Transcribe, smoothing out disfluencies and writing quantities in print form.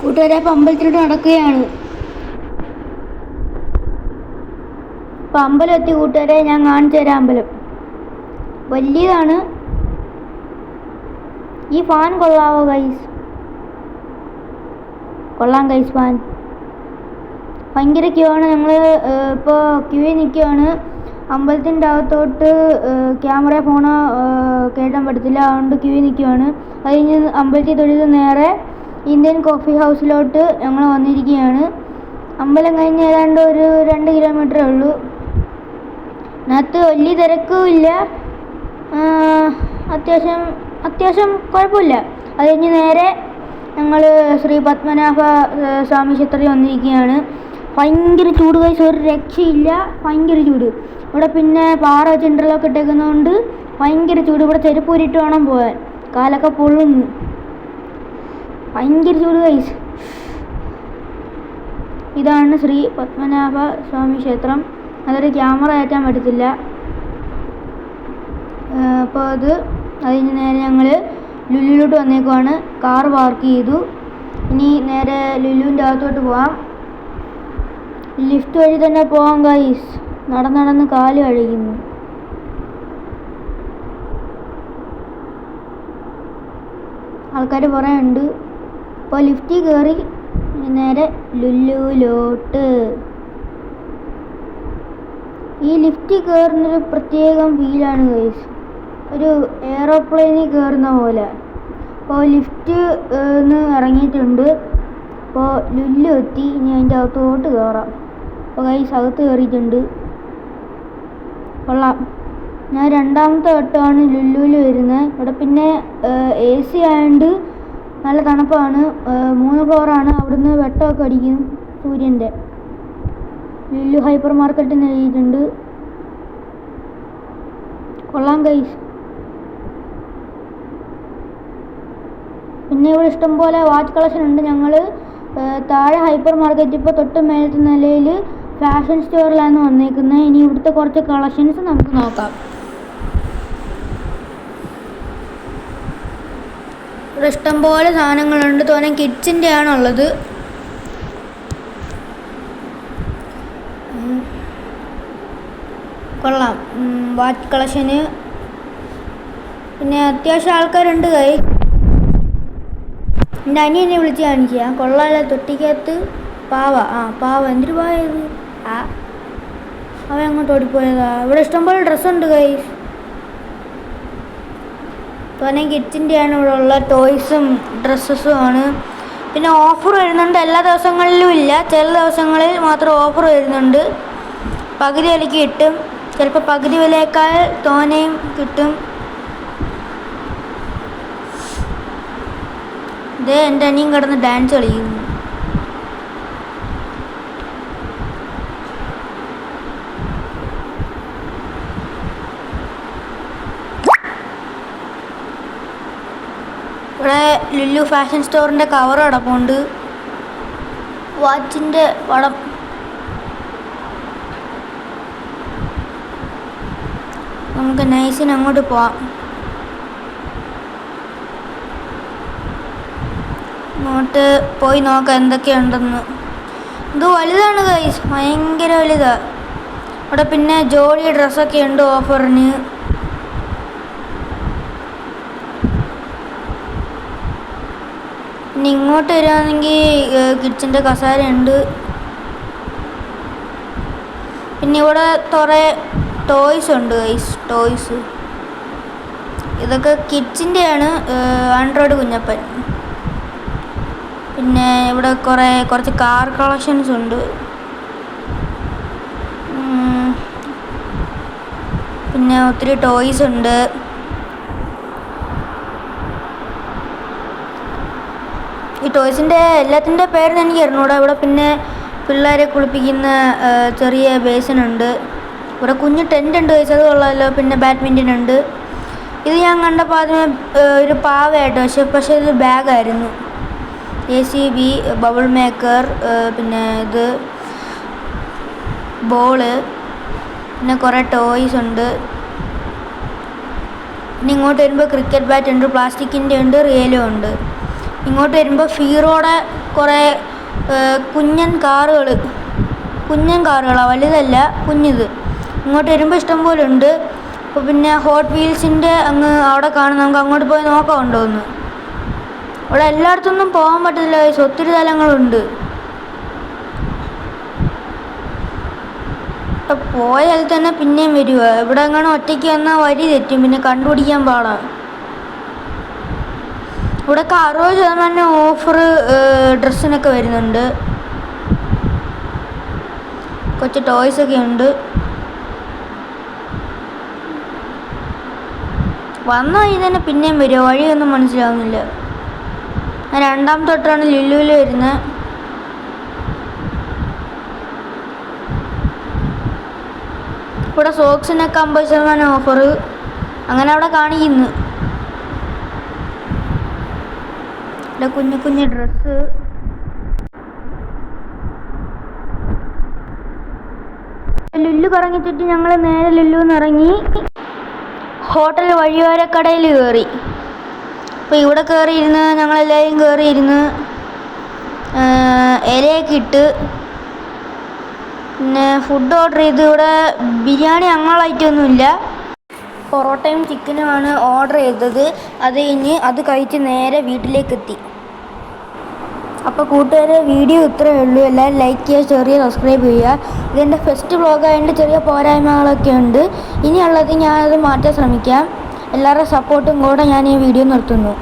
കൂട്ടുകാരെ ഇപ്പം അമ്പലത്തിലോട്ട് നടക്കുകയാണ്. ഇപ്പം അമ്പലം എത്തി കൂട്ടുകാരെ, ഞാൻ കാണിച്ചു തരാം. അമ്പലം വലിയതാണ്. ഈ ഫാൻ കൊള്ളാവോ ഗൈസ്? കൊള്ളാം ഗൈസ്, ഫാൻ ഭയങ്കര ക്യൂ ആണ്. ഞങ്ങൾ ഇപ്പോൾ ക്യൂവിൽ നിൽക്കുകയാണ്. അമ്പലത്തിൻ്റെ അകത്തോട്ട് ക്യാമറ ഫോണോ കേട്ടാൻ പറ്റത്തില്ല, അതുകൊണ്ട് ക്യൂവിൽ നിൽക്കുകയാണ്. അത് കഴിഞ്ഞ് അമ്പലത്തിൽ തൊഴുത് നേരെ ഇന്ത്യൻ കോഫി ഹൗസിലോട്ട് ഞങ്ങൾ വന്നിരിക്കുകയാണ്. അമ്പലം കഴിഞ്ഞ് ഏതാണ്ട് ഒരു 2 കിലോമീറ്ററേ ഉള്ളൂ. അതിനകത്ത് വലിയ തിരക്കും ഇല്ല, അത്യാവശ്യം കുഴപ്പമില്ല. അത് കഴിഞ്ഞ് നേരെ ഞങ്ങൾ ശ്രീ പത്മനാഭ സ്വാമി ക്ഷേത്രത്തിൽ വന്നിരിക്കുകയാണ്. ഭയങ്കര ചൂട് ഗൈസ്, ഒരു രക്ഷയില്ല, ഭയങ്കര ചൂട്. ഇവിടെ പിന്നെ പാറ വെച്ച് ഇന്റർലോക്ക് ഇട്ടേക്കുന്നതുകൊണ്ട് ഭയങ്കര ചൂട്. ഇവിടെ ചെരുപ്പ് ഊരിയിട്ട് വേണം പോകാൻ, കാലൊക്കെ പൊള്ളുന്നു. ഭയങ്കര ചൂട് ഗൈസ്. ഇതാണ് ശ്രീ പത്മനാഭ സ്വാമി ക്ഷേത്രം. അതൊരു ക്യാമറ കയറ്റാൻ പറ്റത്തില്ല. അപ്പോൾ അത് കഴിഞ്ഞ് നേരെ ഞങ്ങൾ ലുലുവിലോട്ട് വന്നേക്കുവാണ്. കാർ പാർക്ക് ചെയ്തു. ഇനി നേരെ ലുലുവിൻ്റെ അകത്തോട്ട് പോവാം. ലിഫ്റ്റ് വഴി തന്നെ പോവാം ഗൈസ്. നടന്ന് കാല് കഴിയുന്നു. ആൾക്കാർ പറയുന്നുണ്ട്. ഇപ്പോൾ ലിഫ്റ്റിൽ കയറി നേരെ ലുലുവിലോട്ട്. ഈ ലിഫ്റ്റിൽ കയറുന്നൊരു പ്രത്യേകം ഫീലാണ് ഗൈസ്, ഒരു എയറോപ്ലെയിനിൽ കയറുന്ന പോലെ. അപ്പോൾ ലിഫ്റ്റ് ഇറങ്ങിയിട്ടുണ്ട്. അപ്പോൾ ലുലു എത്തി. ഇനി അതിൻ്റെ അകത്തോട്ട് കയറാം. അപ്പോൾ ഗൈസ് അകത്ത് കയറിയിട്ടുണ്ട്. കൊള്ളാം. ഞാൻ 2ാമത്തെ വട്ടമാണ് ലുലുവിൽ വരുന്നത്. ഇവിടെ പിന്നെ AC ആയതുകൊണ്ട് നല്ല തണുപ്പാണ്. 3 ഫ്ലോറാണ്. അവിടുന്ന് വെട്ടമൊക്കെ അടിക്കും സൂര്യൻ്റെ. ലുലു ഹൈപ്പർ മാർക്കറ്റ് എഴുതിയിട്ടുണ്ട്. കൊള്ളാം ഗൈസ്. പിന്നെ ഇവിടെ ഇഷ്ടംപോലെ വാച്ച് കളക്ഷൻ ഉണ്ട്. ഞങ്ങൾ താഴെ ഹൈപ്പർ മാർക്കറ്റ്, ഇപ്പോൾ തൊട്ട് മേലത്തെ നിലയിൽ ഫാഷൻ സ്റ്റോറിലാണ് വന്നേക്കുന്നത്. ഇനി ഇവിടുത്തെ കുറച്ച് കളക്ഷൻസ് നമുക്ക് നോക്കാം. ഇവിടെ ഇഷ്ടംപോലെ സാധനങ്ങളുണ്ട്. തോനെ കിഡ്സിൻ്റെ ആണുള്ളത്. കൊള്ളാം വാച്ച് കളക്ഷന്. പിന്നെ അത്യാവശ്യം ആൾക്കാരുണ്ട് കൈ. എൻ്റെ അനിയനെ വിളിച്ച് കാണിക്കുക. കൊള്ളാമല്ല, തൊട്ടിക്കകത്ത് പാവ. പാവ എന്തൊരു പാവ ഇത്? അവൻ അങ്ങോട്ട് ഓടിപ്പോയതാ. ഇവിടെ ഇഷ്ടംപോലെ ഡ്രസ്സുണ്ട് കൈ. തോനെ കിഡ്സിൻ്റെയാണ് ഇവിടെ ഉള്ള. ടോയ്സും ഡ്രസ്സസും ആണ്. പിന്നെ ഓഫർ വരുന്നുണ്ട്. എല്ലാ ദിവസങ്ങളിലും ഇല്ല, ചില ദിവസങ്ങളിൽ മാത്രം ഓഫർ വരുന്നുണ്ട്. പകുതി വിലയ്ക്ക് കിട്ടും, ചിലപ്പോൾ പകുതി വിലയേക്കാൾ തോനെയും കിട്ടും. ഇതേ എൻ്റെ അനിയും കിടന്ന് ഡാൻസ് കളിക്കുന്നു. ഇവിടെ ലുലു ഫാഷൻ സ്റ്റോറിൻ്റെ കവർ കിടപ്പുണ്ട്. വാച്ചിൻ്റെ പടം. നമുക്ക് നൈസിന് അങ്ങോട്ട് പോവാം. അങ്ങോട്ട് പോയി നോക്കാം എന്തൊക്കെയുണ്ടെന്ന്. ഇത് വലുതാണ് ഗൈസ്, ഭയങ്കര വലുതാണ്. ഇവിടെ പിന്നെ ജോഡി ഡ്രസ്സൊക്കെ ഉണ്ട് ഓഫറിന്. പിന്നെ ഇങ്ങോട്ട് വരികയാണെങ്കിൽ കിഡ്സിൻ്റെ കസേര ഉണ്ട്. പിന്നെ ഇവിടെ കുറേ ടോയ്സ് ഉണ്ട് ഗൈസ്, ടോയ്സ്. ഇതൊക്കെ കിഡ്സിൻ്റെയാണ്, ആൻഡ്രോയിഡ് കുഞ്ഞപ്പൻ. പിന്നെ ഇവിടെ കുറച്ച് കാർ കളക്ഷൻസ് ഉണ്ട്. പിന്നെ ഒത്തിരി ടോയ്സ് ഉണ്ട്. ഈ ടോയ്സിൻ്റെ എല്ലാത്തിൻ്റെ പേരെന്ന് എനിക്ക് അറിഞ്ഞൂടാ. ഇവിടെ പിന്നെ പിള്ളേരെ കുളിപ്പിക്കുന്ന ചെറിയ ബേസിനുണ്ട്. ഇവിടെ കുഞ്ഞ് ടെൻ്റ് ഉണ്ട് ഗൈസ്, അത് കൊള്ളാമല്ലോ. പിന്നെ ബാഡ്മിൻ്റൺ ഉണ്ട്. ഇത് ഞാൻ കണ്ടപ്പോൾ ആദ്യമേ ഒരു പാവയായിട്ട്, പക്ഷേ ഇത് ബാഗായിരുന്നു. JCB, ബബിൾ മേക്കർ, പിന്നെ ഇത് ബോള്, പിന്നെ കുറേ ടോയ്സ് ഉണ്ട്. പിന്നെ ഇങ്ങോട്ട് വരുമ്പോൾ ക്രിക്കറ്റ് ബാറ്റ് ഉണ്ട്, പ്ലാസ്റ്റിക്കിൻ്റെ ഉണ്ട്, റിയലും ഉണ്ട്. ഇങ്ങോട്ട് വരുമ്പോൾ ഫീറോയുടെ കുറേ കുഞ്ഞൻ കാറുകളാണ്, വലുതല്ല, കുഞ്ഞിത്. ഇങ്ങോട്ട് വരുമ്പോൾ ഇഷ്ടംപോലെ ഉണ്ട്. അപ്പോൾ പിന്നെ ഹോട്ട് വീൽസിൻ്റെ അങ്ങ് അവിടെ കാണും, നമുക്ക് അങ്ങോട്ട് പോയി നോക്കാം ഉണ്ടോയെന്ന്. ഇവിടെ എല്ലായിടത്തൊന്നും പോകാൻ പറ്റത്തില്ല, ഒത്തിരി സ്ഥലങ്ങളുണ്ട്. പോയാൽ തന്നെ പിന്നെയും വരുക. ഇവിടെ എങ്ങനെ ഒറ്റയ്ക്ക് വന്നാൽ വഴി തെറ്റും, പിന്നെ കണ്ടുപിടിക്കാൻ പാടാണ്. ഇവിടെയൊക്കെ 60% ഓഫർ ഡ്രസ്സിനൊക്കെ വരുന്നുണ്ട്. കുറച്ച് ടോയ്സൊക്കെ ഉണ്ട്. വന്ന വഴി തന്നെ പിന്നെയും വരിക, വഴിയൊന്നും മനസ്സിലാവുന്നില്ല. ഞാൻ 2ാം തൊട്ടാണ് ലുലുവിൽ വരുന്നത്. ഇവിടെ സോക്സിനൊക്കെ 50% ഓഫർ അങ്ങനെ അവിടെ കാണിക്കുന്നു. ഇവിടെ കുഞ്ഞു കുഞ്ഞു ഡ്രസ്സ്. ലുല്ലു കറങ്ങി ചുറ്റി ഞങ്ങൾ നേരെ ലുലുന്ന് ഇറങ്ങി ഹോട്ടൽ വഴിയോരക്കടയിൽ കയറി. അപ്പോൾ ഇവിടെ കയറിയിരുന്ന് ഞങ്ങളെല്ലാവരും കയറിയിരുന്ന് ഇലയൊക്കെ ഇട്ട് പിന്നെ ഫുഡ് ഓർഡർ ചെയ്ത്. ഇവിടെ ബിരിയാണി അങ്ങനെയുള്ള ഐറ്റമൊന്നുമില്ല, പൊറോട്ടയും ചിക്കനുമാണ് ഓർഡർ ചെയ്തത്. അത് കഴിഞ്ഞ് അത് കഴിച്ച് നേരെ വീട്ടിലേക്കെത്തി. അപ്പോൾ കൂട്ടുകാരെ, വീഡിയോ ഇത്രയേ ഉള്ളൂ. എല്ലാവരും ലൈക്ക് ചെയ്യുക, ഷെയർ ചെയ്യുക, സബ്സ്ക്രൈബ് ചെയ്യുക. ഇതെൻ്റെ ഫസ്റ്റ് വ്ളോഗായതുകൊണ്ട് ചെറിയ പോരായ്മകളൊക്കെ ഉണ്ട്. ഇനിയുള്ളത് ഞാനത് മാറ്റാൻ ശ്രമിക്കാം. എല്ലാവരുടെ സപ്പോർട്ടും കൂടെ ഞാൻ ഈ വീഡിയോ നിർത്തുന്നു.